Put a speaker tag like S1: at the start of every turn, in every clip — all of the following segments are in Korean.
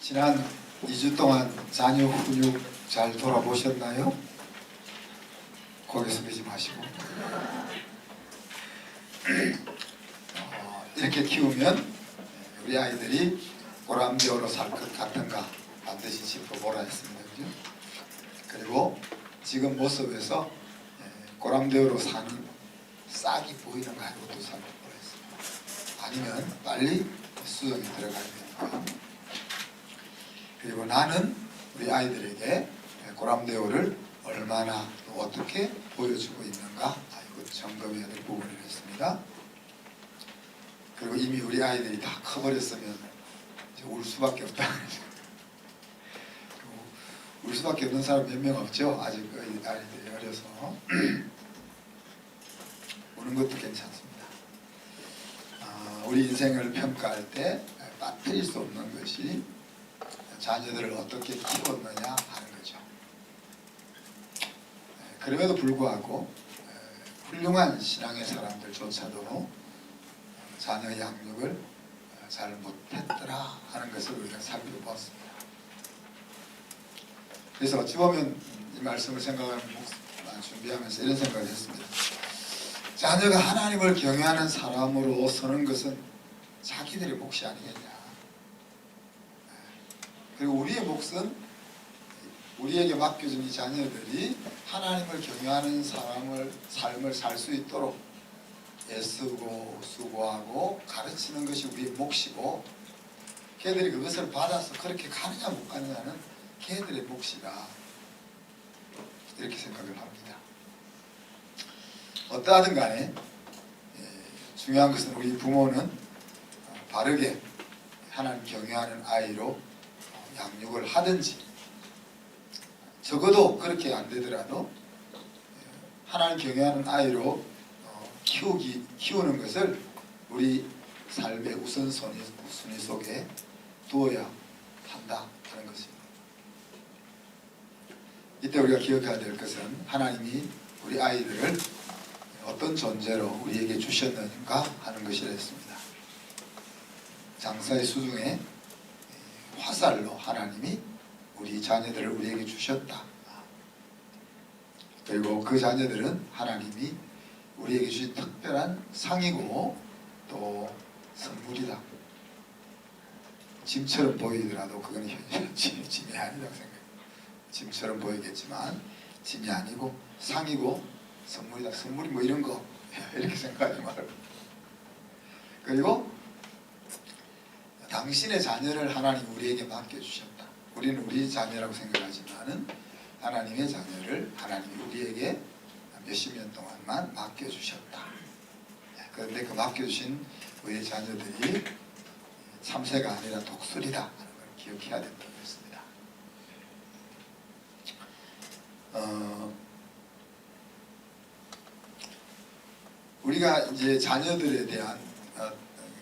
S1: 지난 2주 동안 자녀 훈육 잘 돌아보셨나요? 거기 서리지 마시고 이렇게 키우면 우리 아이들이 고람대어로 살 것 같은가 반드시 짚어보라 했습니다. 그죠? 그리고 지금 모습에서 고람대어로 사는 싹이 보이는 거 아니고도 살펴보라 했습니다. 아니면 빨리 수정이 들어가야 되니까. 그리고 나는 우리 아이들에게 고람대어를 얼마나 어떻게 보여주고 있는가 이거 점검해야 될 부분을 했습니다. 그리고 이미 우리 아이들이 다 커버렸으면 이제 울 수밖에 없다. 울 수밖에 없는 사람 몇 명 없죠. 아직 아이들이 어려서 우는 것도 괜찮습니다. 우리 인생을 평가할 때 빠뜨릴 수 없는 것이 자녀들을 어떻게 키웠느냐 하는 거죠. 그럼에도 불구하고 훌륭한 신앙의 사람들조차도 자녀 양육을 잘 못했더라 하는 것을 우리가 살펴보았습니다. 그래서 어찌 보면 이 말씀을 준비하면서 이런 생각을 했습니다. 자녀가 하나님을 경외하는 사람으로 서는 것은 자기들의 몫이 아니겠냐. 그리고 우리의 몫은 우리에게 맡겨진 이 자녀들이 하나님을 경외하는 삶을 살 수 있도록 애쓰고 수고하고 가르치는 것이 우리의 몫이고, 걔들이 그것을 받아서 그렇게 가느냐 못 가느냐는 걔들의 몫이다, 이렇게 생각을 합니다. 어떠하든 간에 중요한 것은 우리 부모는 바르게 하나님 경외하는 아이로 양육을 하든지, 적어도 그렇게 안 되더라도 하나님 경외하는 아이로 키우는 것을 우리 삶의 우선순위 속에 두어야 한다 하는 것입니다. 이때 우리가 기억해야 될 것은 하나님이 우리 아이들을 어떤 존재로 우리에게 주셨는가 하는 것이라 했습니다. 장사의 수중에 화살로 하나님이 우리 자녀들을 우리에게 주셨다. 그리고 그 자녀들은 하나님이 우리에게 주신 특별한 상이고 또 선물이다. 짐처럼 보이더라도 그건 짐이 아니라고 생각해요. 짐처럼 보이겠지만 짐이 아니고 상이고 선물이다. 선물이 뭐 이런 거 이렇게 생각하지 말고. 그리고 당신의 자녀를 하나님 우리에게 맡겨주셨다. 우리는 우리 자녀라고 생각하지만은 하나님의 자녀를 하나님이 우리에게 몇십 년 동안만 맡겨주셨다. 그런데 그 맡겨주신 우리의 자녀들이 참새가 아니라 독수리다 하는 걸 기억해야 된다고 했습니다. 우리가 이제 자녀들에 대한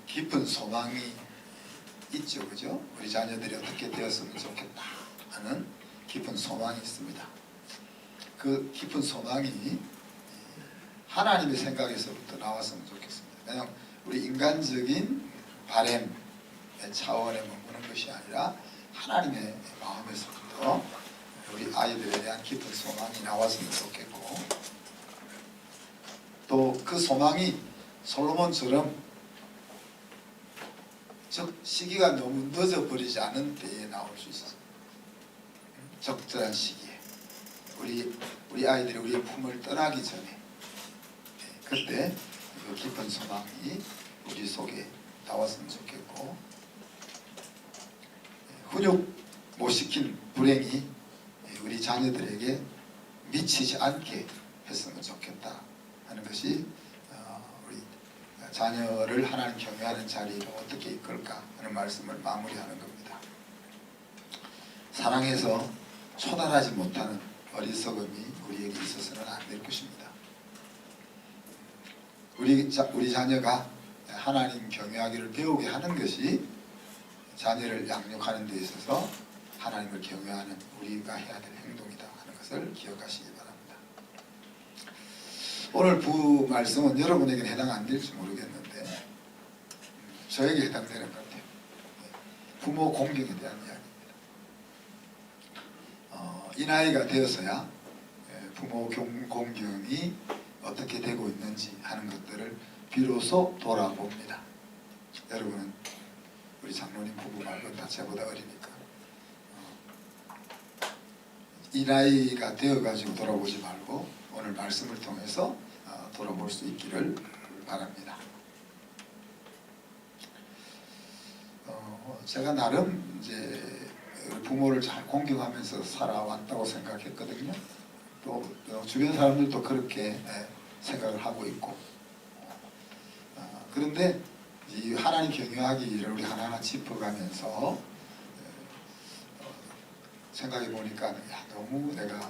S1: 깊은 소망이 있죠, 그죠? 우리 자녀들이 어떻게 되었으면 좋겠다 하는 깊은 소망이 있습니다. 그 깊은 소망이 하나님의 생각에서부터 나왔으면 좋겠습니다. 그냥 우리 인간적인 바램의 차원에 머무는 것이 아니라 하나님의 마음에서부터 우리 아이들에 대한 깊은 소망이 나왔으면 좋겠고, 또 그 소망이 솔로몬처럼 즉 시기가 너무 늦어버리지 않은 때에 나올 수 있어요. 적절한 시기에 우리 아이들이 우리의 품을 떠나기 전에 그때 그 깊은 소망이 우리 속에 나왔으면 좋겠고, 훈육 못 시킨 불행이 우리 자녀들에게 미치지 않게 했으면 좋겠다 하는 것이 우리 자녀를 하나님 경외하는 자리로 어떻게 이끌까 하는 말씀을 마무리하는 겁니다. 사랑해서 초달하지 못하는 어리석음이 우리에게 있어서는 안 될 것입니다. 우리 자녀가 하나님 경외하기를 배우게 하는 것이 자녀를 양육하는 데 있어서 하나님을 경외하는 우리가 해야 될 행동이다 하는 것을 기억하시기 바랍니다. 오늘 부 말씀은 여러분에게는 해당 안 될지 모르겠는데 저에게 해당되는 것 같아요. 부모 공경에 대한 이야기입니다. 이 나이가 되어서야 부모 공경이 어떻게 되고 있는지 하는 것들을 비로소 돌아봅니다. 여러분은 우리 장로님 부부 말고 다 저보다 어리니까 이 나이가 되어가지고 돌아보지 말고 오늘 말씀을 통해서 돌아볼 수 있기를 바랍니다. 제가 나름 이제 부모를 잘 공경하면서 살아왔다고 생각했거든요. 또 주변 사람들도 그렇게 생각을 하고 있고, 그런데 이 하나님 경외하기를 우리 하나하나 짚어가면서 생각해 보니까 너무 내가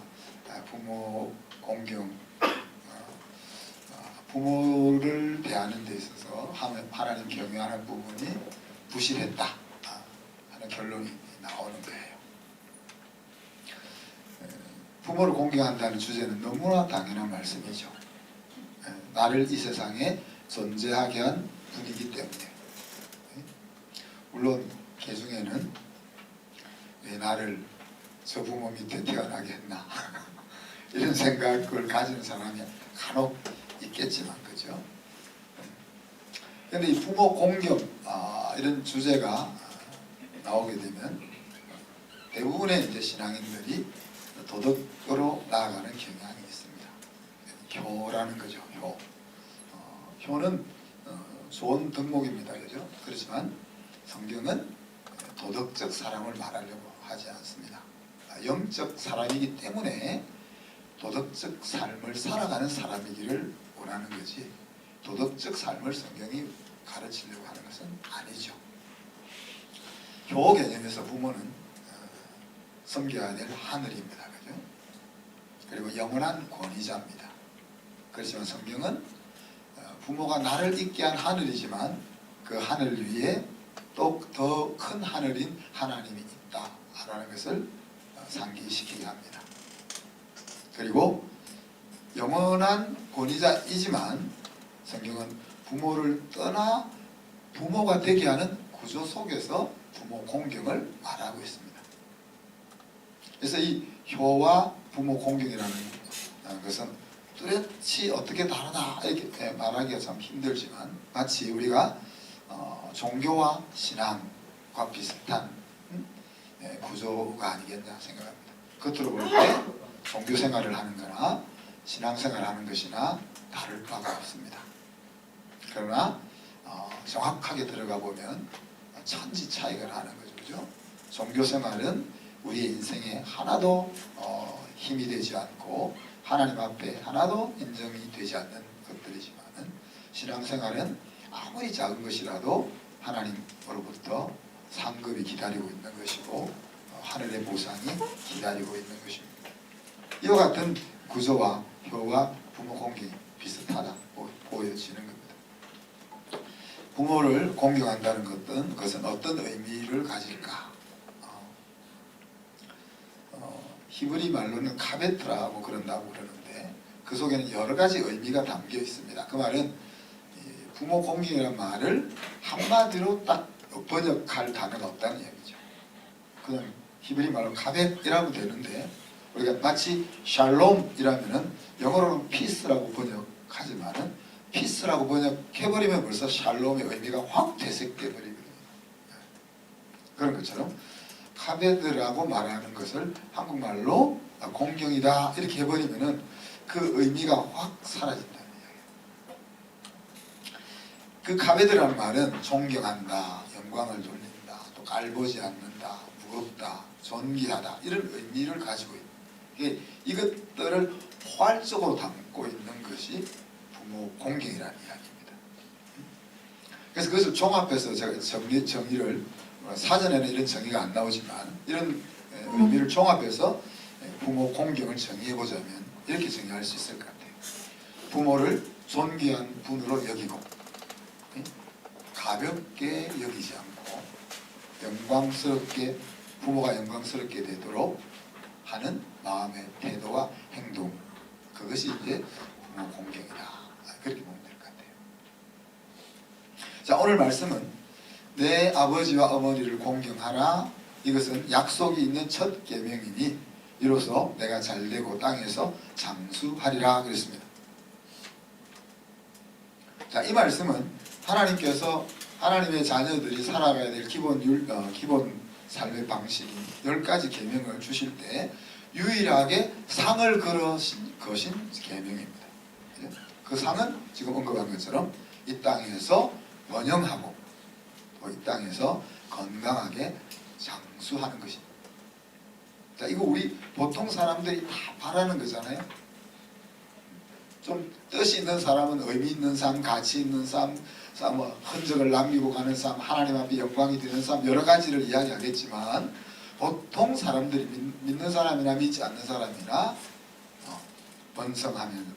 S1: 부모 공경, 부모를 대하는 데 있어서 하나님 경외하는 부분이 부실했다 하는 결론이 나오는 거예요. 부모를 공경한다는 주제는 너무나 당연한 말씀이죠. 나를 이 세상에 존재하게 한 분이기 때문에. 물론 개중에는 왜 나를 저 부모 밑에 태어나게 했나 이런 생각을 가지는 사람이 간혹 있겠지만, 그죠? 그런데 이 부모 공경 이런 주제가 나오게 되면 대부분의 이제 신앙인들이 도덕으로 나아가는 경향이 있습니다. 효라는 거죠. 효. 효는 좋은 덕목입니다. 그죠? 그렇지만 성경은 도덕적 사람을 말하려고 하지 않습니다. 영적 사람이기 때문에 도덕적 삶을 살아가는 사람이기를 원하는 거지, 도덕적 삶을 성경이 가르치려고 하는 것은 아니죠. 효 개념에서 부모는 섬겨야 될 하늘입니다. 그죠? 그리고 영원한 권위자입니다. 그렇지만 성경은 부모가 나를 있게 한 하늘이지만 그 하늘 위에 또 더 큰 하늘인 하나님이 있다라는 것을 상기시키게 합니다. 그리고 영원한 권위자이지만 성경은 부모를 떠나 부모가 되게 하는 구조 속에서 부모 공경을 말하고 있습니다. 그래서 이 효와 부모 공경이라는 것은 뚜렷이 어떻게 다르다 이렇게 말하기가 참 힘들지만 마치 우리가 종교와 신앙과 비슷한 구조가 아니겠냐 생각합니다. 겉으로 볼 때 종교 생활을 하는 거나 신앙 생활을 하는 것이나 다를 바가 없습니다. 그러나 정확하게 들어가 보면 천지 차이가 나는 거죠. 그죠? 종교 생활은 우리의 인생에 하나도 힘이 되지 않고 하나님 앞에 하나도 인정이 되지 않는 것들이지만 신앙생활은 아무리 작은 것이라도 하나님으로부터 상급이 기다리고 있는 것이고 하늘의 보상이 기다리고 있는 것입니다. 이와 같은 구조와 효와 부모 공경이 비슷하다고 보여지는 겁니다. 부모를 공경한다는 것은 어떤 의미를 가질까? 히브리 말로는 카베트라고 그런다고 그러는데 그 속에는 여러 가지 의미가 담겨 있습니다. 그 말은 부모 공경이라는 말을 한마디로 딱 번역할 단어가 없다는 얘기죠. 그건 히브리 말로 카벳이라고 되는데 우리가 마치 샬롬이라면은 영어로는 피스라고 번역하지만은 피스라고 번역해버리면 벌써 샬롬의 의미가 확 퇴색돼 버리거든요. 그런 것처럼 카베드라고 말하는 것을 한국말로 공경이다 이렇게 해버리면은 그 의미가 확 사라진다는 이야기예요. 그 카베드라는 말은 존경한다, 영광을 돌린다, 또 깔보지 않는다, 무겁다, 존귀하다 이런 의미를 가지고 있는 이것들을 포괄적으로 담고 있는 것이 부모 공경이라는 이야기입니다. 그래서 그것을 종합해서 제가 정의를 사전에는 이런 정의가 안 나오지만 이런 의미를 종합해서 부모 공경을 정의해보자면 이렇게 정의할 수 있을 것 같아요. 부모를 존귀한 분으로 여기고 가볍게 여기지 않고 부모가 영광스럽게 되도록 하는 마음의 태도와 행동, 그것이 이제 부모 공경이다 그렇게 보면 될 것 같아요. 자, 오늘 말씀은 내 아버지와 어머니를 공경하라. 이것은 약속이 있는 첫 계명이니 이로써 내가 잘되고 땅에서 장수하리라 그랬습니다. 자, 이 말씀은 하나님께서 하나님의 자녀들이 살아가야 될 기본 삶의 방식인 10가지 계명을 주실 때 유일하게 상을 걸으신 것인 계명입니다. 그 상은 지금 언급한 것처럼 이 땅에서 번영하고 또 이 땅에서 건강하게 장수하는 것입니다. 자, 이거 우리 보통 사람들이 다 바라는 거잖아요. 좀 뜻이 있는 사람은 의미 있는 삶, 가치 있는 삶, 흔적을 남기고 가는 삶, 하나님 앞에 영광이 되는 삶, 여러 가지를 이야기하겠지만 보통 사람들이 믿는 사람이나 믿지 않는 사람이나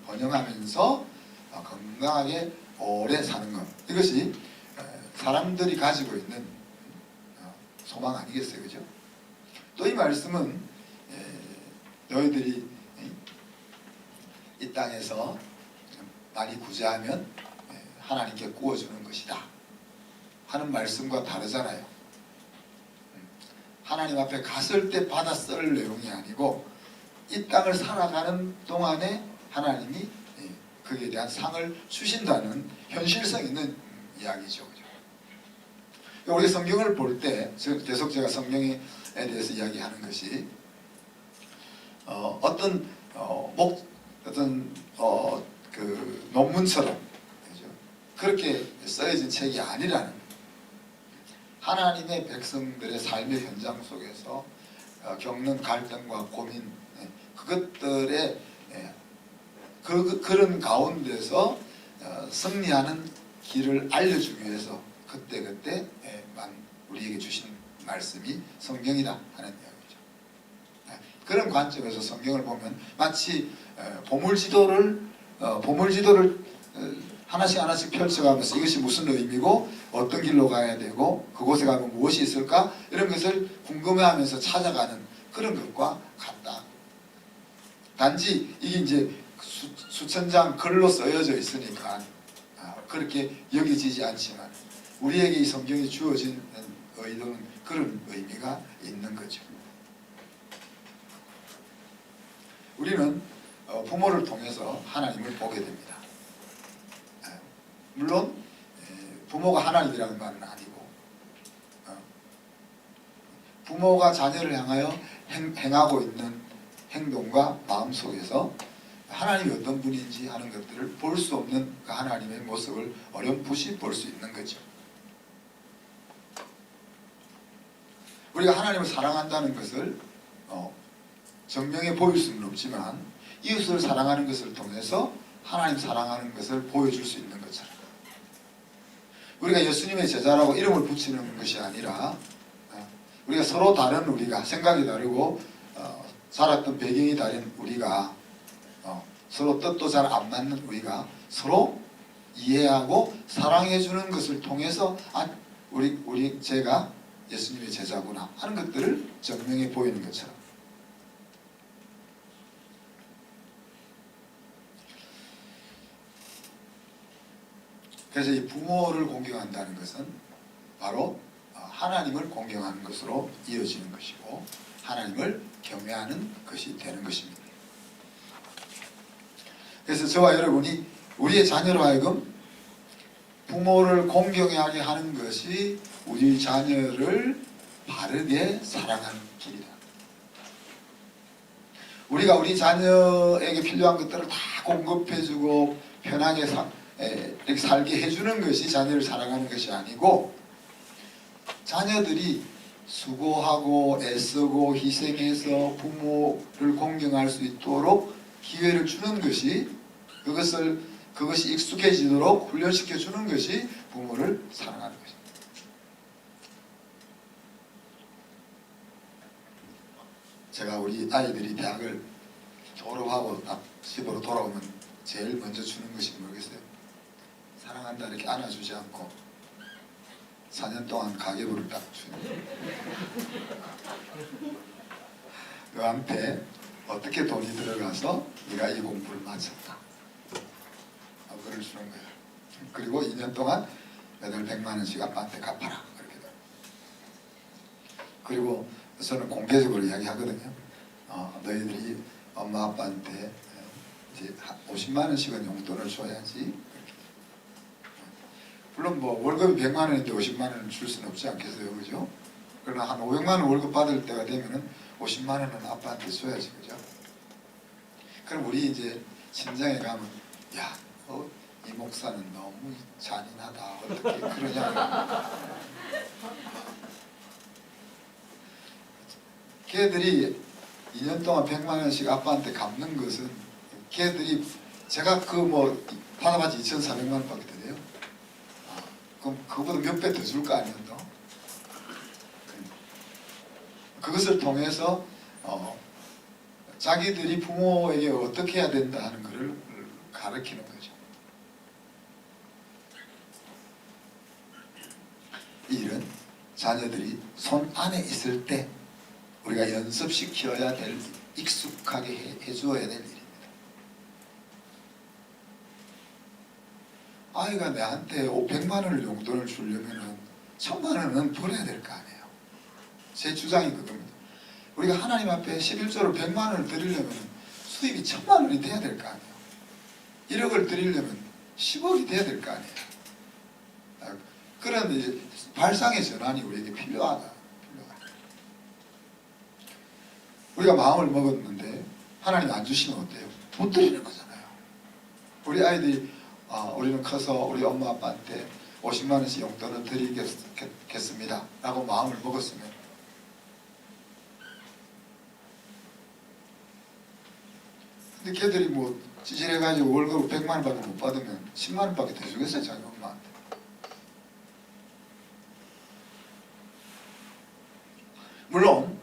S1: 번영하면서 건강하게 오래 사는 것, 이것이 사람들이 가지고 있는 소망 아니겠어요, 그죠? 또 이 말씀은 너희들이 이 땅에서 많이 구제하면 하나님께 구워주는 것이다 하는 말씀과 다르잖아요. 하나님 앞에 갔을 때 받아 쓸 내용이 아니고 이 땅을 살아가는 동안에 하나님이 거기에 대한 상을 주신다는 현실성 있는 이야기죠. 우리 성경을 볼 때 계속 제가 성경에 대해서 이야기하는 것이 어떤 그 논문처럼 그렇게 써진 책이 아니라는, 하나님의 백성들의 삶의 현장 속에서 겪는 갈등과 고민, 그것들의 그런 가운데서 승리하는 길을 알려주기 위해서 그때그때만 우리에게 주신 말씀이 성경이다 하는 이야기죠. 그런 관점에서 성경을 보면 마치 보물지도를 하나씩 펼쳐가면서 이것이 무슨 의미고 어떤 길로 가야 되고 그곳에 가면 무엇이 있을까, 이런 것을 궁금해하면서 찾아가는 그런 것과 같다. 단지 이게 이제 수천 장 글로 쓰여져 있으니까 그렇게 여겨지지 않지만 우리에게 이 성경이 주어진 의도는 그런 의미가 있는 거죠. 우리는 부모를 통해서 하나님을 보게 됩니다. 물론 부모가 하나님이라는 말은 아니고 부모가 자녀를 향하여 행하고 있는 행동과 마음 속에서 하나님이 어떤 분인지 하는 것들을 볼 수 없는 그 하나님의 모습을 어렴풋이 볼 수 있는 거죠. 우리가 하나님을 사랑한다는 것을 정명해 보일 수는 없지만 이웃을 사랑하는 것을 통해서 하나님 사랑하는 것을 보여줄 수 있는 것처럼, 우리가 예수님의 제자라고 이름을 붙이는 것이 아니라 우리가 서로 다른, 우리가 생각이 다르고 살았던 배경이 다른 우리가 서로 뜻도 잘 안 맞는 우리가 서로 이해하고 사랑해주는 것을 통해서 제가 예수님의 제자구나 하는 것들을 증명해 보이는 것처럼, 그래서 이 부모를 공경한다는 것은 바로 하나님을 공경하는 것으로 이어지는 것이고 하나님을 경외하는 것이 되는 것입니다. 그래서 저와 여러분이 우리의 자녀로 하여금 부모를 공경하게 하는 것이 우리 자녀를 바르게 사랑하는 길이다. 우리가 우리 자녀에게 필요한 것들을 다 공급해주고 편하게 이렇게 살게 해주는 것이 자녀를 사랑하는 것이 아니고, 자녀들이 수고하고 애쓰고 희생해서 부모를 공경할 수 있도록 기회를 주는 것이, 그것이 익숙해지도록 훈련시켜 주는 것이 부모를 사랑하는 것입니다. 제가 우리 아이들이 대학을 졸업하고 집으로 돌아오면 제일 먼저 주는 것이 뭐겠어요? 사랑한다 이렇게 안아주지 않고 4년 동안 가계부를 딱 주는, 너한테 어떻게 돈이 들어가서 네가 이 공부를 마쳤다, 그걸 주는 거예요. 그리고 2년 동안 매달 100만 원씩 아빠한테 갚아라, 그렇게 그리고 저는 공개적으로 이야기하거든요. 너희들이 엄마 아빠한테 이제 50만 원씩은 용돈을 줘야지. 물론 뭐 월급이 100만 원인데 50만 원을 줄 수는 없지 않겠어요, 그죠? 그러나 한 500만 원 월급 받을 때가 되면은 50만 원은 아빠한테 줘야지, 그죠? 그럼 우리 이제 친정에 가면 야, 이 목사는 너무 잔인하다. 어떻게 그러냐? 걔들이 2년 동안 100만 원씩 아빠한테 갚는 것은 걔들이 제가 그 뭐 받아봤자 2,400만 원밖에 더 돼요. 그럼 그거보다 몇 배 더 줄 거 아니에요, 또? 그것을 통해서 자기들이 부모에게 어떻게 해야 된다 하는 것을 가르치는 거죠. 이 일은 자녀들이 손 안에 있을 때 우리가 연습시켜야 될, 익숙하게 해주어야 될 일입니다. 아이가 내한테 100만 원을 용돈을 주려면 1000만 원은 벌어야 될 거 아니에요. 제 주장이 그겁니다. 우리가 하나님 앞에 11조를 100만 원을 드리려면 수입이 1000만 원이 돼야 될 거 아니에요. 1억을 드리려면 10억이 돼야 될 거 아니에요. 그런 이제 발상의 전환이 우리에게 필요하다. 우리가 마음을 먹었는데 하나님 안 주시면 어때요? 못 드리는 거잖아요. 우리 아이들이 우리는 커서 우리 엄마 아빠한테 50만 원씩 용돈을 드리겠습니다 라고 마음을 먹었으면 근데 걔들이 뭐 찌질해가지고 월급을 100만 원밖에 못 받으면 10만 원밖에 더 주겠어요, 자기 엄마한테. 물론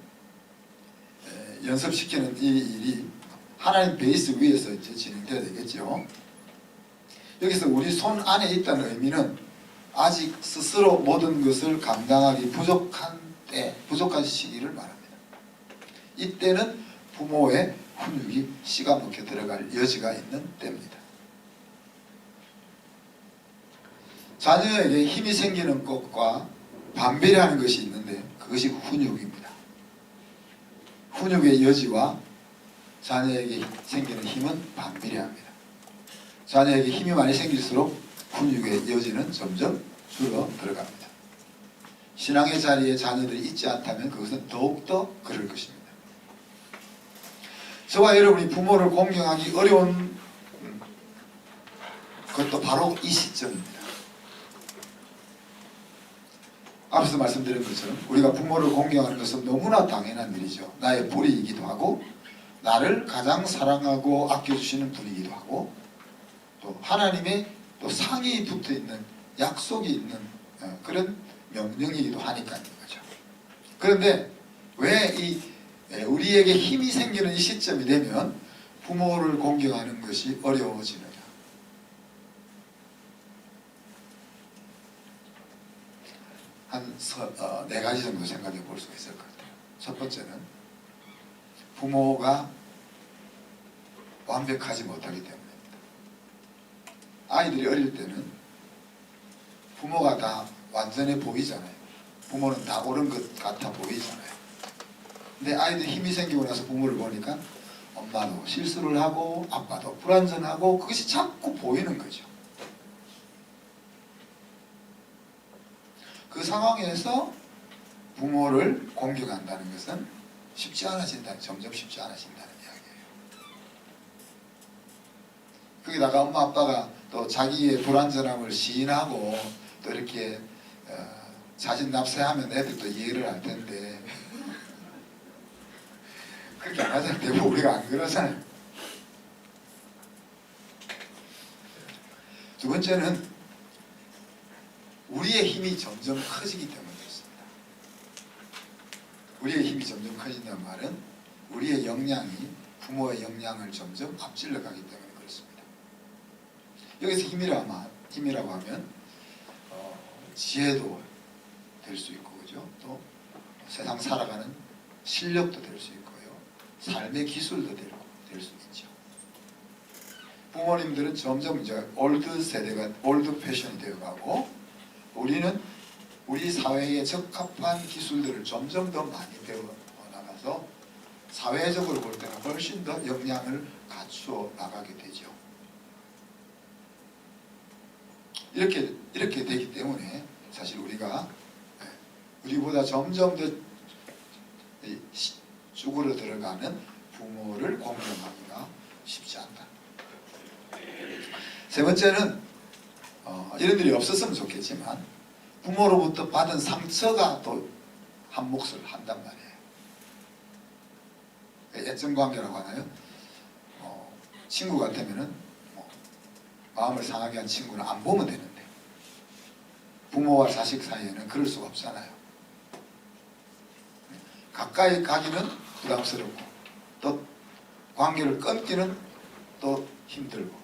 S1: 연습시키는 이 일이 하나님 베이스 위에서 이제 진행돼야 되겠죠. 여기서 우리 손 안에 있다는 의미는 아직 스스로 모든 것을 감당하기 부족한 때, 부족한 시기를 말합니다. 이때는 부모의 훈육이 씨가 먹혀 들어갈 여지가 있는 때입니다. 자녀에게 힘이 생기는 것과 반비례하는 것이 있는데 그것이 훈육입니다. 훈육의 여지와 자녀에게 생기는 힘은 반비례합니다. 자녀에게 힘이 많이 생길수록 훈육의 여지는 점점 줄어 들어갑니다. 신앙의 자리에 자녀들이 있지 않다면 그것은 더욱더 그럴 것입니다. 저와 여러분이 부모를 공경하기 어려운 것도 바로 이 시점입니다. 앞에서 말씀드린 것처럼 우리가 부모를 공경하는 것은 너무나 당연한 일이죠. 나의 뿌리이기도 하고 나를 가장 사랑하고 아껴주시는 분이기도 하고 또 하나님의 또 상이 붙어있는 약속이 있는 그런 명령이기도 하니까요. 그런데 왜 우리에게 힘이 생기는 이 시점이 되면 부모를 공경하는 것이 어려워지느냐? 한 4가지 정도 생각해 볼 수 있을 것 같아요. 첫 번째는 부모가 완벽하지 못하기 때문입니다. 아이들이 어릴 때는 부모가 다 완전해 보이잖아요. 부모는 다 옳은 것 같아 보이잖아요. 근데 아이들이 힘이 생기고 나서 부모를 보니까 엄마도 실수를 하고 아빠도 불완전하고 그것이 자꾸 보이는 거죠. 그 상황에서 부모를 공경한다는 것은 쉽지 않아진다, 점점 쉽지 않아진다는 이야기예요. 거기다가 엄마 아빠가 또 자기의 불완전함을 시인하고 또 이렇게 자진 납세하면 애들도 이해를 할 텐데 그렇게 안 하잖아요. 대부분 우리가 안 그러잖아요. 두 번째는 우리의 힘이 점점 커지기 때문에 그렇습니다. 우리의 힘이 점점 커진다는 말은 우리의 역량이 부모의 역량을 점점 앞질러 가기 때문에 그렇습니다. 여기서 힘이라고 하면 지혜도 될 수 있고 그죠? 또 세상 살아가는 실력도 될 수 있고요. 삶의 기술도 될 수 있죠. 부모님들은 점점 이제 올드 세대가 올드 패션이 되어가고 우리는 우리 사회에 적합한 기술들을 점점 더 많이 배워 나가서 사회적으로 볼 때는 훨씬 더 역량을 갖추어 나가게 되죠. 이렇게 되기 때문에 사실 우리가 우리보다 점점 더 쭈그러 들어가는 부모를 공경하기가 쉽지 않다. 세 번째는 이런 일이 없었으면 좋겠지만 부모로부터 받은 상처가 또 한 몫을 한단 말이에요. 애정관계라고 하나요? 친구 같으면은 마음을 상하게 한 친구는 안 보면 되는데 부모와 자식 사이에는 그럴 수가 없잖아요. 가까이 가기는 부담스럽고 또 관계를 끊기는 또 힘들고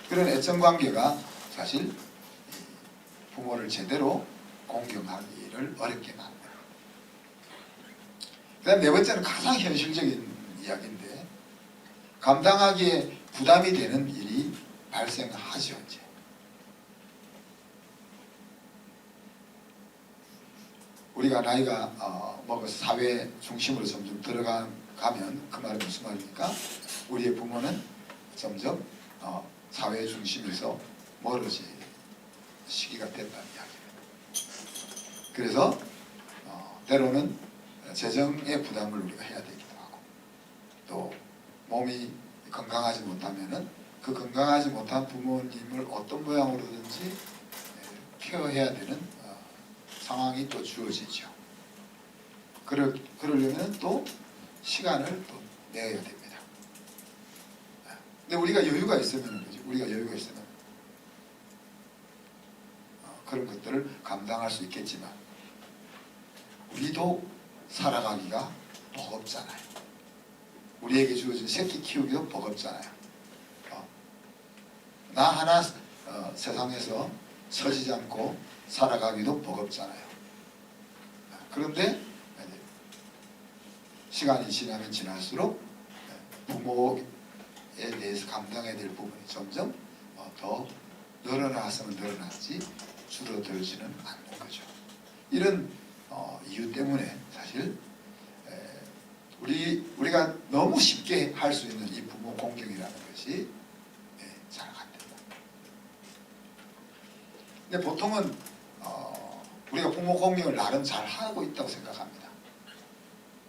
S1: 그런 애정관계가 사실 부모를 제대로 공경하기를 어렵게 만들어요. 그 다음 네 번째는 가장 현실적인 이야기인데 감당하기에 부담이 되는 일이 발생하죠. 이제. 우리가 나이가 먹어서 사회 중심으로 점점 들어가면 그 말은 무슨 말입니까? 우리의 부모는 점점 사회 중심에서 멀어질 시기가 됐다는 이야기입니다. 그래서 때로는 재정의 부담을 우리가 해야 되기도 하고 또 몸이 건강하지 못하면은 그 건강하지 못한 부모님을 어떤 모양으로든지 케어해야 되는 상황이 또 주어지죠. 그러려면 또 시간을 또 내야 됩니다. 근데 우리가 여유가 있으면 그죠? 우리가 여유가 있으면 그런 것들을 감당할 수 있겠지만 우리도 살아가기가 버겁잖아요. 우리에게 주어진 새끼 키우기도 버겁잖아요. 나 하나 세상에서 처지지 않고 살아가기도 버겁잖아요. 그런데 시간이 지나면 지날수록 부모에 대해서 감당해야 될 부분이 점점 더 늘어났으면 늘어났지 줄어들지는 않는 거죠. 이런 이유 때문에 사실 우리가 너무 쉽게 할 수 있는 이 부모 공경이라는 것이 잘 안 된다. 근데 보통은 우리가 부모 공경을 나름 잘 하고 있다고 생각합니다.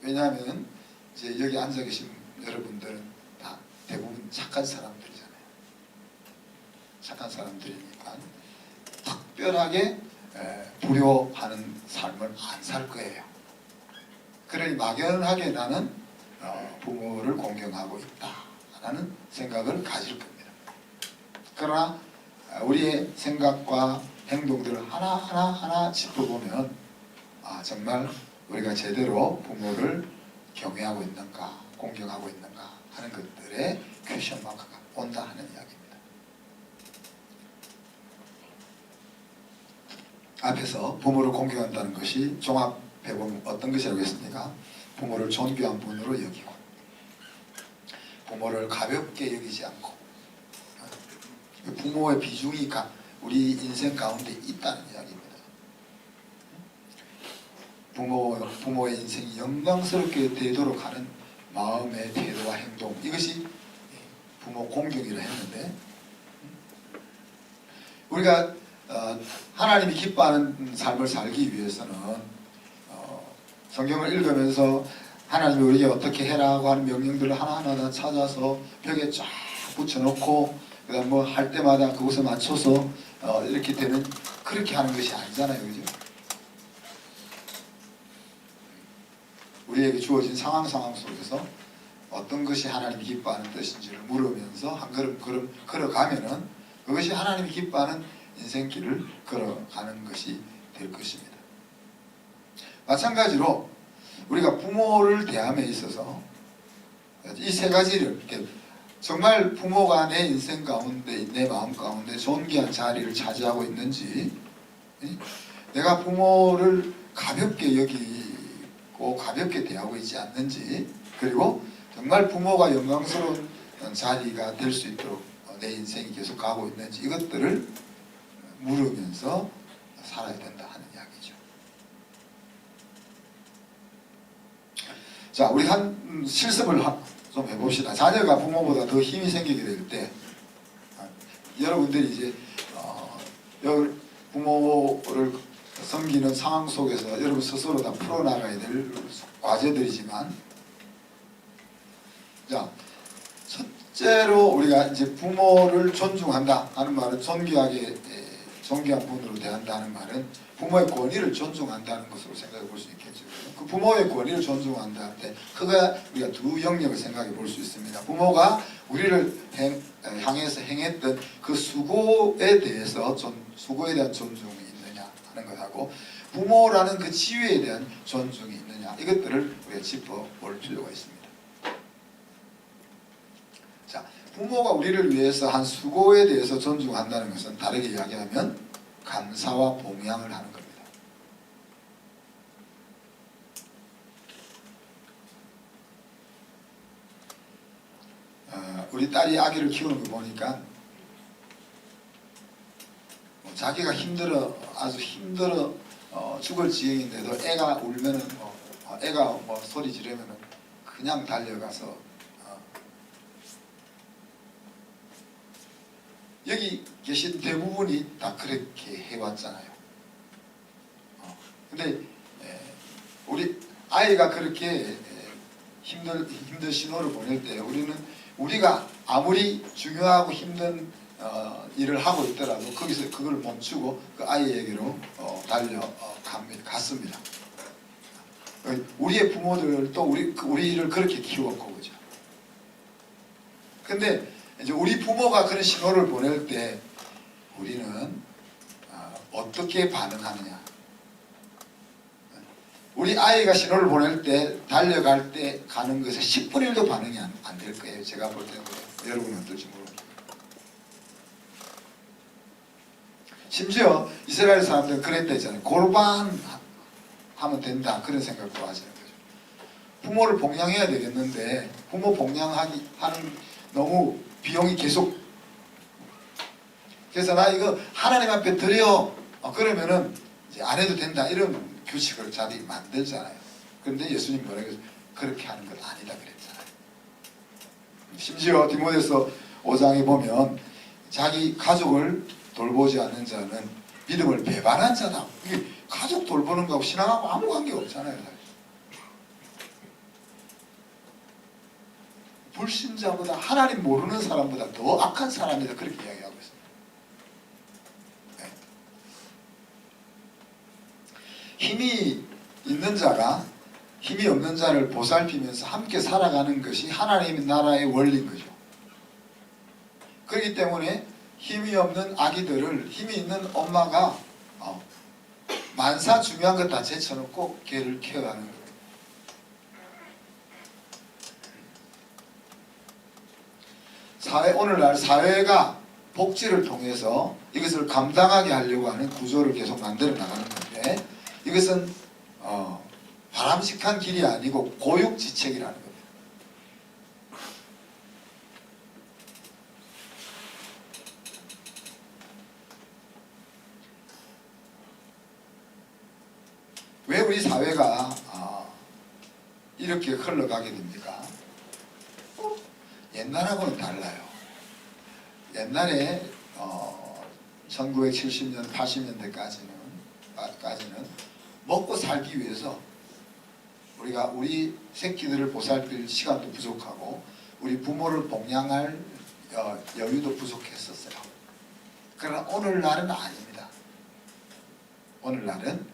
S1: 왜냐하면 이제 여기 앉아 계신 여러분들은 다 대부분 착한 사람들이잖아요. 착한 사람들이니까 특별하게 불효하는 삶을 안 살 거예요. 그러니 막연하게 나는 부모를 공경하고 있다라는 생각을 가질 겁니다. 그러나 우리의 생각과 행동들을 하나하나 짚어보면 정말 우리가 제대로 부모를 경외하고 있는가 공경하고 있는가 하는 것들에 퀘션 마크가 온다 하는 이야기입니다. 앞에서 부모를 공경한다는 것이 종합해보면 어떤 것이라고 했습니까? 부모를 존귀한 분으로 여기고 부모를 가볍게 여기지 않고 부모의 비중이 우리 인생 가운데 있다는 이야기입니다. 부모의 인생이 영광스럽게 되도록 하는 마음의 태도와 행동, 이것이 부모 공경이라 했는데 우리가 하나님이 기뻐하는 삶을 살기 위해서는 성경을 읽으면서 하나님이 우리에게 어떻게 해라고 하는 명령들을 하나하나 다 찾아서 벽에 쫙 붙여놓고 그다음 뭐 할 때마다 그곳에 맞춰서 이렇게 되는 그렇게 하는 것이 아니잖아요, 그죠? 우리에게 주어진 상황 속에서 어떤 것이 하나님이 기뻐하는 뜻인지를 물으면서 한 걸음 걸어가면은 그것이 하나님이 기뻐하는 인생길을 걸어가는 것이 될 것입니다. 마찬가지로 우리가 부모를 대함에 있어서 이 세 가지를 정말 부모가 내 인생 가운데 내 마음 가운데 존귀한 자리를 차지하고 있는지 내가 부모를 가볍게 여기고 가볍게 대하고 있지 않는지 그리고 정말 부모가 영광스러운 자리가 될 수 있도록 내 인생이 계속 가고 있는지 이것들을 물으면서 살아야 된다 하는 이야기죠. 자, 우리 한 실습을 좀 해봅시다. 자녀가 부모보다 더 힘이 생기게 될 때 여러분들이 이제 부모를 섬기는 상황 속에서 여러분 스스로 다 풀어나가야 될 과제들이지만, 자, 첫째로 우리가 이제 부모를 존중한다 하는 말은 존귀한 분으로 대한다는 말은 부모의 권위를 존중한다는 것으로 생각해 볼 수 있겠죠. 그 부모의 권위를 존중한다 할 때 그가 우리가 두 영역을 생각해 볼 수 있습니다. 부모가 우리를 향해서 행했던 그 수고에 대한 존중이 있느냐 하는 것하고, 부모라는 그 지위에 대한 존중이 있느냐, 이것들을 우리가 짚어볼 필요가 있습니다. 자, 부모가 우리를 위해서 한 수고에 대해서 존중한다는 것은 다르게 이야기하면 감사와 봉양을 하는 겁니다. 우리 딸이 아기를 키우는 거 보니까 자기가 아주 힘들어 죽을 지경인데도 애가 울면은 애가 소리 지르면은 그냥 달려가서 여기 계신 대부분이 다 그렇게 해왔잖아요. 근데 우리 아이가 그렇게 힘든 신호를 보낼 때 우리가 아무리 중요하고 힘든 일을 하고 있더라도 거기서 그걸 멈추고 그 아이에게로 달려갔습니다. 우리의 부모들도 우리를 그렇게 키웠고, 그죠? 근데 이제 우리 부모가 그런 신호를 보낼 때 우리는 어떻게 반응하느냐? 우리 아이가 신호를 보낼 때, 달려갈 때 가는 것에 10분의 1도 반응이 안 될 거예요. 제가 볼 때는. 여러분은 어떨지 모릅니다. 심지어 이스라엘 사람들은 그랬다 했잖아요. 골반 하면 된다, 그런 생각도 하시는 거죠. 부모를 봉양해야 되겠는데 부모 봉양하는 너무 비용이 계속, 그래서 나 이거 하나님 앞에 드려 그러면은 이제 안 해도 된다, 이런 규칙을 자기 만들잖아요. 그런데 예수님 뭐라고 해서 그렇게 하는 건 아니다 그랬잖아요. 심지어 디모데서 5장에 보면 자기 가족을 돌보지 않는 자는 믿음을 배반한 자다. 이게 가족 돌보는 거하고 신앙하고 아무 관계가 없잖아요. 불신자보다, 하나님 모르는 사람보다 더 악한 사람이다, 그렇게 이야기하고 있습니다. 네. 힘이 있는 자가 힘이 없는 자를 보살피면서 함께 살아가는 것이 하나님의 나라의 원리인 거죠. 그렇기 때문에 힘이 없는 아기들을 힘이 있는 엄마가 만사 중요한 것 다 제쳐놓고 걔를 케어하는 거예요. 오늘날 사회가 복지를 통해서 이것을 감당하게 하려고 하는 구조를 계속 만들어 나가는 건데, 이것은 바람직한 길이 아니고 고육지책이라는 겁니다. 왜 우리 사회가 이렇게 흘러가게 됩니까? 옛날하고는 달라요. 옛날에 1970년, 80년대까지는 먹고 살기 위해서 우리가 우리 새끼들을 보살필 시간도 부족하고 우리 부모를 봉양할 여유도 부족했었어요. 그러나 오늘날은 아닙니다. 오늘날은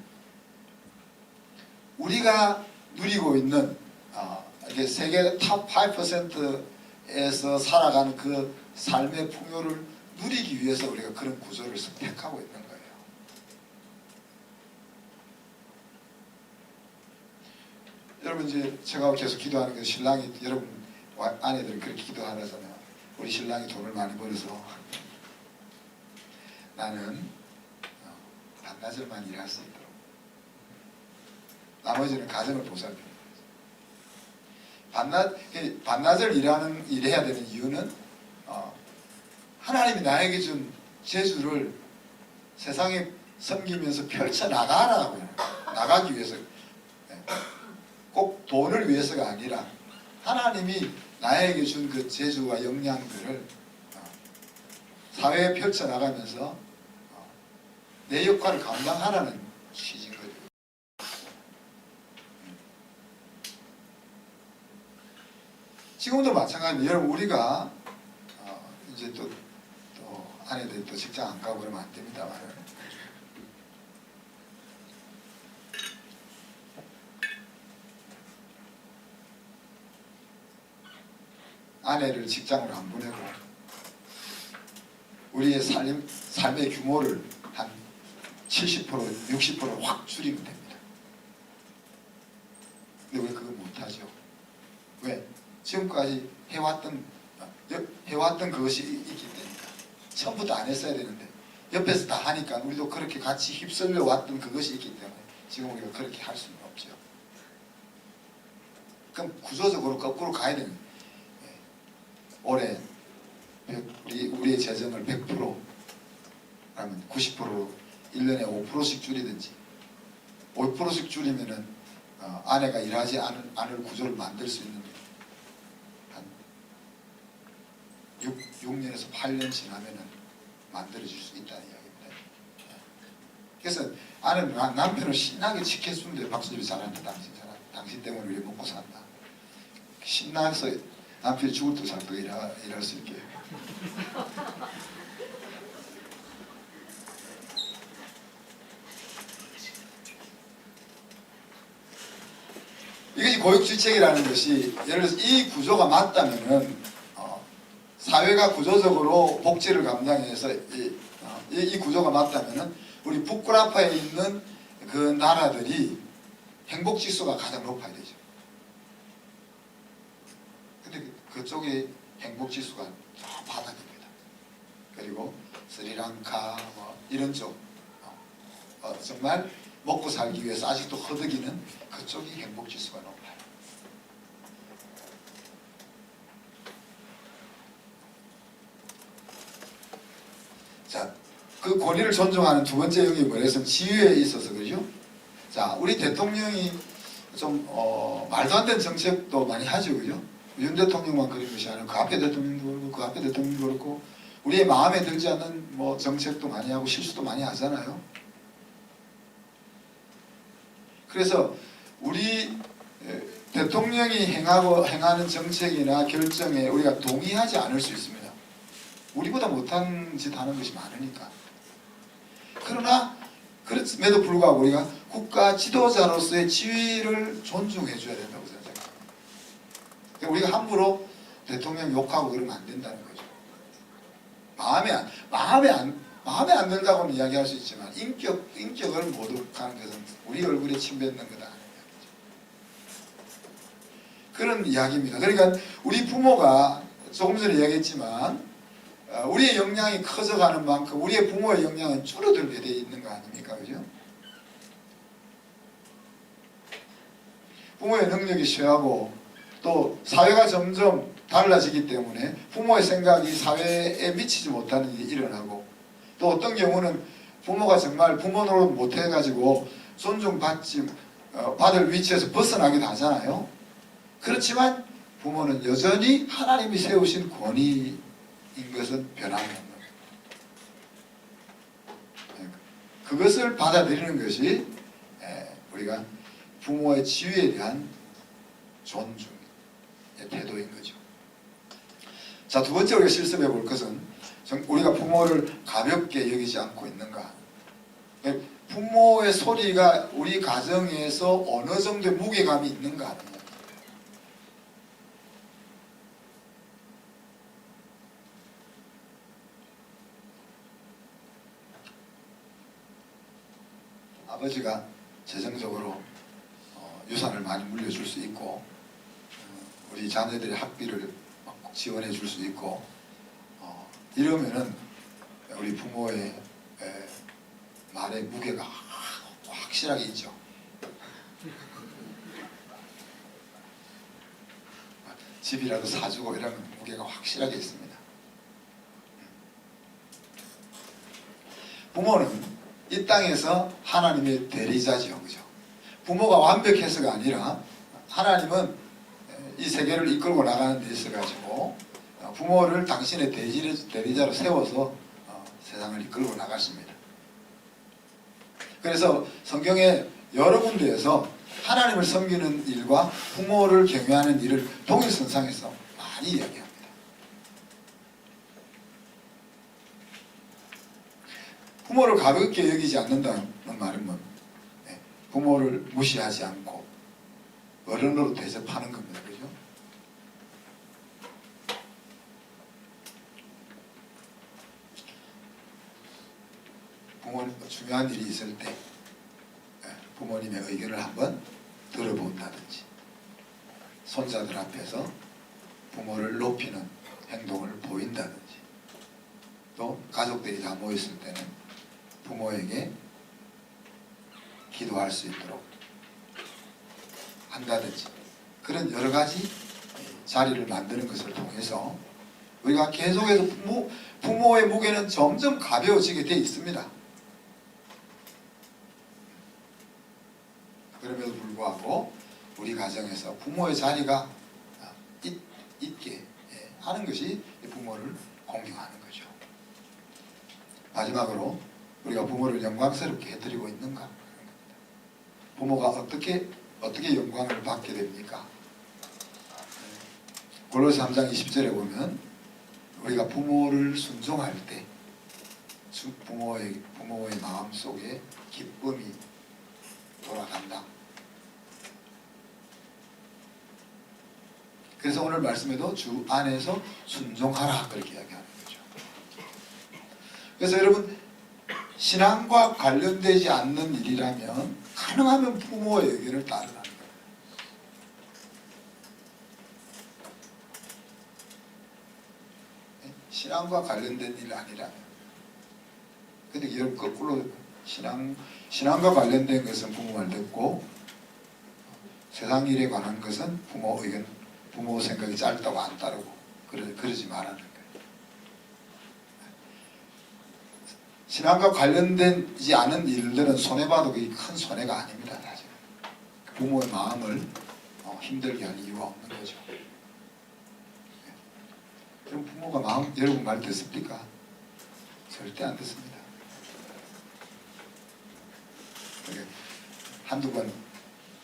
S1: 우리가 누리고 있는 이게 세계 탑 5%에서 살아가는 그 삶의 풍요를 누리기 위해서 우리가 그런 구조를 선택하고 있는 거예요. 여러분, 이제 제가 계속 기도하는 게, 신랑이, 여러분 아내들은 그렇게 기도하잖아요. 우리 신랑이 돈을 많이 벌어서 나는 반나절만 일할 수 있도록, 나머지는 가정을 보살피는 거죠. 반나절 일해야 되는 이유는 하나님이 나에게 준 재주를 세상에 섬기면서 펼쳐나가라고 나가기 위해서 꼭 돈을 위해서가 아니라 하나님이 나에게 준 그 재주와 역량들을 사회에 펼쳐나가면서 내 역할을 감당하라는 취지인 거죠. 지금도 마찬가지입니다. 여러분 우리가 이제 또 아내들이 또 직장 안 가고 그러면 안 됩니다만 아내를 직장으로 안 보내고 우리의 삶의 규모를 한 70%, 60%확 줄이면 됩니다. 근데 왜 그거 못하죠? 왜? 지금까지 해왔던 그것이 있기 때문에 처음부터 안 했어야 되는데 옆에서 다 하니까 우리도 그렇게 같이 휩쓸려 왔던 그것이 있기 때문에 지금 우리가 그렇게 할 수는 없죠. 그럼 구조적으로 거꾸로 가야 됩니다. 올해 우리의 재정을 100% 하면 90% 1년에 5%씩 줄이든지 5%씩 줄이면은 아내가 일하지 않을 구조를 만들 수 있는 한 6년에서 8년 지나면은 만들어질 수 있다는 이야기입니다. 그래서 아내는 남편을 신나게 지켜주는데 박수를 잘한다. 당신 때문에 우리 먹고 산다. 신나서 남편이 죽을 듯 살도 일할 수 있게. 이것이 고육주책이라는 것이 예를 들어서 이 구조가 맞다면은 사회가 구조적으로 복지를 감당해서 이 구조가 맞다면은 우리 북구라파에 있는 그 나라들이 행복지수가 가장 높아야 되죠. 근데 그쪽이 행복지수가 바닥입니다. 그리고 스리랑카 이런 쪽 정말 먹고 살기 위해서 아직도 허덕이는 그쪽이 행복지수가 높아요. 자, 그 권리를 존중하는 두 번째 영역이 뭐냐면 지위에 있어서 그러죠. 자, 우리 대통령이 좀 말도 안 되는 정책도 많이 하죠, 그죠? 윤 대통령만 그런 것이 아니고 그 앞에 대통령도 그렇고 그 앞에 대통령도 그렇고 우리의 마음에 들지 않는 정책도 많이 하고 실수도 많이 하잖아요. 그래서 우리 대통령이 행하는 정책이나 결정에 우리가 동의하지 않을 수 있습니다. 우리보다 못한 짓 하는 것이 많으니까. 그러나 그럼에도 불구하고 우리가 국가 지도자로서의 지위를 존중해 줘야 된다고 생각합니다. 우리가 함부로 대통령 욕하고 그러면 안 된다는 거죠. 마음에 안 든다고는 이야기할 수 있지만 인격을 모독하는 것은 우리 얼굴에 침 뱉는 거다 하는 이야기죠. 그런 이야기입니다. 그러니까 우리 부모가 조금 전에 이야기했지만 우리의 역량이 커져가는 만큼 우리의 부모의 역량은 줄어들게 되어 있는 거 아닙니까? 그죠? 부모의 능력이 쇠하고 또 사회가 점점 달라지기 때문에 부모의 생각이 사회에 미치지 못하는 일이 일어나고 또 어떤 경우는 부모가 정말 부모 노릇 못해가지고 존중받지 받을 위치에서 벗어나기도 하잖아요. 그렇지만 부모는 여전히 하나님이 세우신 권위인 것은 변함이 없는 거예요. 그것을 받아들이는 것이 우리가 부모의 지위에 대한 존중의 태도인 거죠. 자, 두 번째 우리가 실습해 볼 것은 우리가 부모를 가볍게 여기지 않고 있는가. 부모의 소리가 우리 가정에서 어느 정도의 무게감이 있는가 하는 이야기. 아버지가 재정적으로 유산을 많이 물려줄 수 있고 우리 자녀들의 학비를 지원해 줄 수 있고 이러면은 우리 부모의 말의 무게가 확실하게 있죠. 집이라도 사주고 이러면 무게가 확실하게 있습니다. 부모는 이 땅에서 하나님의 대리자죠, 그죠? 부모가 완벽해서가 아니라 하나님은 이 세계를 이끌고 나가는 데 있어가지고 부모를 당신의 대리자로 세워서 세상을 이끌고 나가십니다. 그래서 성경에 여러 군데에서 하나님을 섬기는 일과 부모를 경외하는 일을 동일선상에서 많이 이야기합니다. 부모를 가볍게 여기지 않는다는 말은 뭐 부모를 무시하지 않고 어른으로 대접하는 겁니다. 그죠? 부모님 중요한 일이 있을 때 부모님의 의견을 한번 들어본다든지, 손자들 앞에서 부모를 높이는 행동을 보인다든지, 또 가족들이 다 모였을 때는 부모에게 기도할 수 있도록 한다든지, 그런 여러 가지 자리를 만드는 것을 통해서 우리가 계속해서 부모의 무게는 점점 가벼워지게 되어 있습니다. 그럼에도 불구하고 우리 가정에서 부모의 자리가 있게 하는 것이 부모를 공경하는 거죠. 마지막으로 우리가 부모를 영광스럽게 해드리고 있는가? 부모가 어떻게 영광을 받게 됩니까? 골로새 3장 20절에 보면 우리가 부모를 순종할 때 부모의 마음속에 기쁨이 돌아간다. 그래서 오늘 말씀에도 주 안에서 순종하라 그렇게 이야기하는 거죠. 그래서 여러분, 신앙과 관련되지 않는 일이라면 가능하면 부모의 의견을 따르라는 거예요. 신앙과 관련된 일 아니라면. 근데 여러분 거꾸로 신앙과 관련된 것은 부모 말 듣고 세상 일에 관한 것은 부모 의견, 부모 생각이 짧다고 안 따르고 그러지 말라는 거예요. 신앙과 관련되지 않은 일들은 손해봐도 그게 큰 손해가 아닙니다. 사실. 부모의 마음을 힘들게 할 이유가 없는 거죠. 그럼 부모가 여러분 말 듣습니까? 절대 안 듣습니다. 한두 번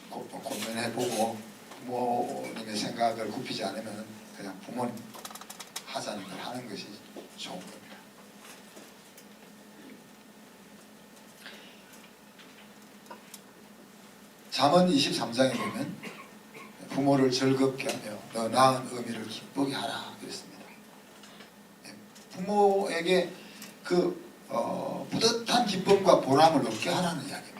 S1: 고민해보고 부모님의 생각을 굽히지 않으면 그냥 부모님 하자는 걸 하는 것이 좋은 겁니다. 잠언 23장에 보면 부모를 즐겁게 하며 너 낳은 어미를 기쁘게 하라 그랬습니다. 부모에게 그 뿌듯한 기쁨과 보람을 얻게 하라는 이야기입니다.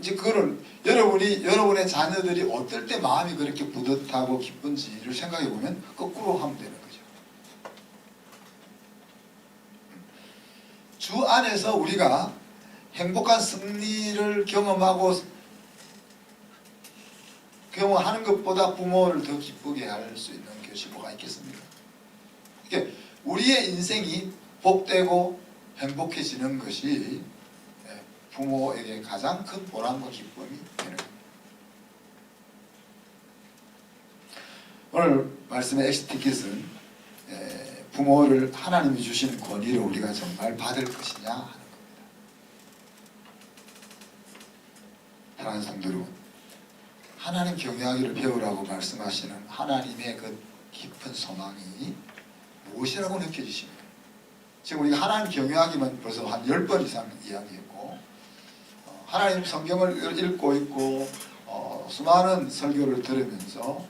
S1: 이제 그거를 여러분의 자녀들이 어떨 때 마음이 그렇게 뿌듯하고 기쁜지를 생각해 보면 거꾸로 하면 되는 거죠. 주 안에서 우리가 행복한 승리를 경험하는 것보다 부모를 더 기쁘게 할 수 있는 것이 뭐가 있겠습니까? 그러니까 우리의 인생이 복되고 행복해지는 것이 부모에게 가장 큰 보람과 기쁨이 되는 겁니다. 오늘 말씀의 엑스티킷은 부모를 하나님이 주신 권위를 우리가 정말 받을 것이냐 하는 겁니다. 사랑하는 성도 여러분, 하나님 경외하기를 배우라고 말씀하시는 하나님의 그 깊은 소망이 무엇이라고 느껴지십니까? 지금 우리가 하나님 경외하기만 벌써 한 10번 이상 이야기했고, 하나님 성경을 읽고 있고 수많은 설교를 들으면서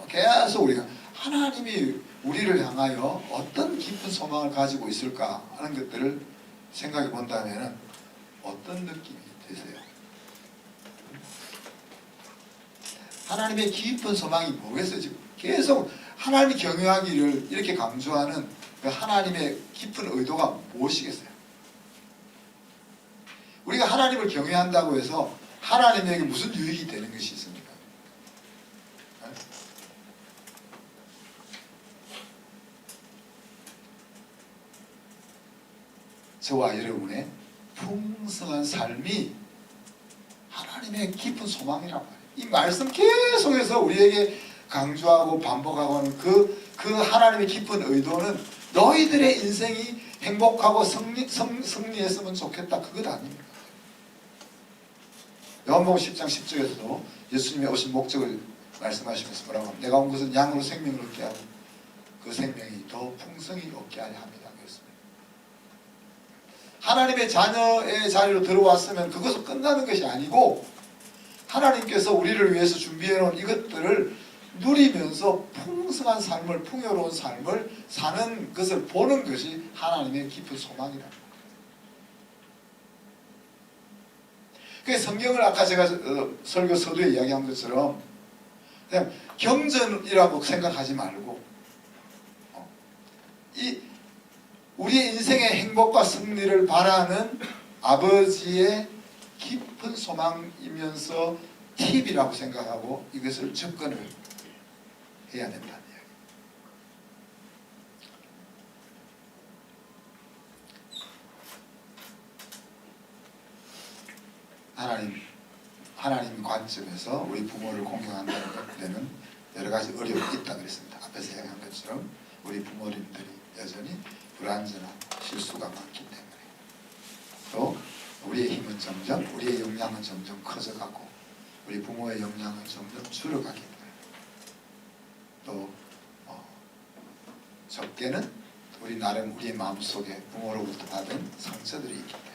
S1: 계속 우리가 하나님이 우리를 향하여 어떤 깊은 소망을 가지고 있을까 하는 것들을 생각해 본다면 어떤 느낌이 드세요? 하나님의 깊은 소망이 뭐겠어요? 지금 계속 하나님이 경외하기를 이렇게 강조하는 그 하나님의 깊은 의도가 무엇이겠어요? 우리가 하나님을 경외한다고 해서 하나님에게 무슨 유익이 되는 것이 있습니까? 저와 여러분의 풍성한 삶이 하나님의 깊은 소망이란 말이에요. 이 말씀 계속해서 우리에게 강조하고 반복하고 하는 그 하나님의 깊은 의도는 너희들의 인생이 행복하고 승리했으면 좋겠다, 그것 아닙니까? 요한복음 10장 10절에서도 예수님이 오신 목적을 말씀하시면서 뭐라고 합니까? 내가 온 것은 양으로 생명을 얻게 하고 그 생명이 더 풍성히 얻게 하려 합니다. 그렇습니다. 하나님의 자녀의 자리로 들어왔으면 그것은 끝나는 것이 아니고 하나님께서 우리를 위해서 준비해 놓은 이것들을 누리면서 풍성한 삶을, 풍요로운 삶을 사는 것을 보는 것이 하나님의 깊은 소망이다. 그래서 성경을 아까 제가 설교 서두에 이야기한 것처럼 그냥 경전이라고 생각하지 말고 우리의 인생의 행복과 승리를 바라는 아버지의 깊은 소망이면서 팁이라고 생각하고 이것을 접근을 해야 된다는 이야기. 하나님 관점에서 우리 부모를 공경한다는 데는 여러 가지 어려움이 있다 그랬습니다. 앞에서 이야기한 것처럼 우리 부모님들이 여전히 불완전한 실수가 많기 때문에, 또 우리의 힘은 점점, 우리의 역량은 점점 커져가고 우리 부모의 역량은 점점 줄어가기 때문에, 또 적게는 우리 나름 우리의 마음속에 부모로부터 받은 상처들이 있기 때문에,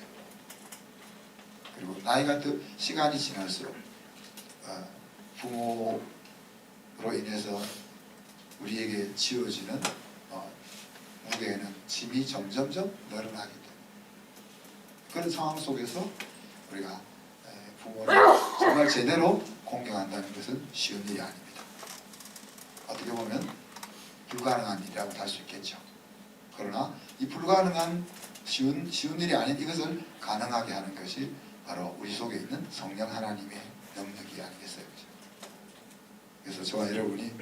S1: 그리고 나이가 더 시간이 지날수록 부모로 인해서 우리에게 지어지는 무게에는 짐이 점점점 늘어나기 때문에, 그런 상황 속에서 우리가 부모를 정말 제대로 공경한다는 것은 쉬운 일이 아닙니다. 어떻게 보면 불가능한 일이라고 할 수 있겠죠. 그러나 이 불가능한 쉬운 일이 아닌 이것을 가능하게 하는 것이 바로 우리 속에 있는 성령 하나님의 능력이 아니겠어요? 그래서 저와 여러분이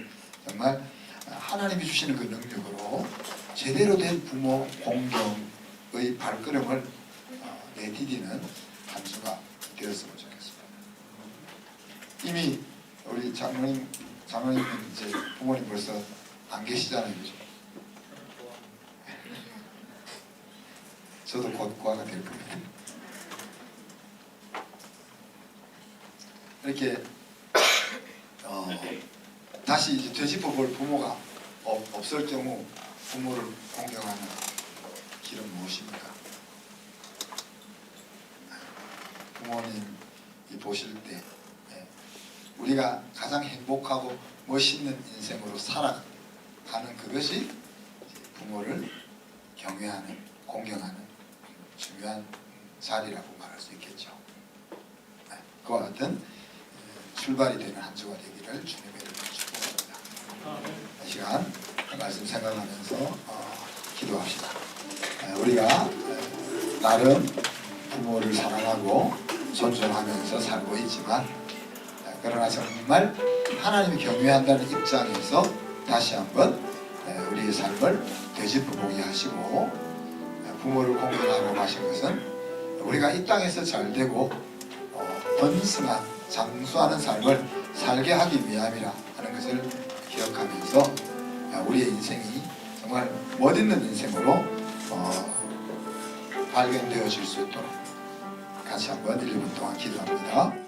S1: 정말 하나님이 주시는 그 능력으로 제대로 된 부모 공경의 발걸음을 내디디는 한 주가 되었으면 좋겠습니다. 이미 우리 장로님은 이제 부모님 벌써 안 계시잖아요, 그죠? 저도 곧 고아가 될 겁니다. 이렇게 다시 이제 되짚어볼 부모가 없을 경우 부모를 공경하는 길은 무엇입니까? 부모님이 보실 때 우리가 가장 행복하고 멋있는 인생으로 살아가는 그것이 부모를 경외하는, 공경하는 중요한 자리라고 말할 수 있겠죠. 그와 같은 출발이 되는 한 주가 되기를 주님의 이름으로 축복합니다. 이 시간 말씀 생각하면서 기도합시다. 우리가 나름 부모를 사랑하고 존중하면서 살고 있지만, 그러나 정말 하나님이 경외한다는 입장에서 다시 한번 우리의 삶을 되짚어보게 하시고, 부모를 공경하라고 하신 것은 우리가 이 땅에서 잘되고 번성한 장수하는 삶을 살게 하기 위함이라 하는 것을 기억하면서 우리의 인생이 정말 멋있는 인생으로 발견되어질 수 있도록 같이 한번 1분 동안 기도합니다.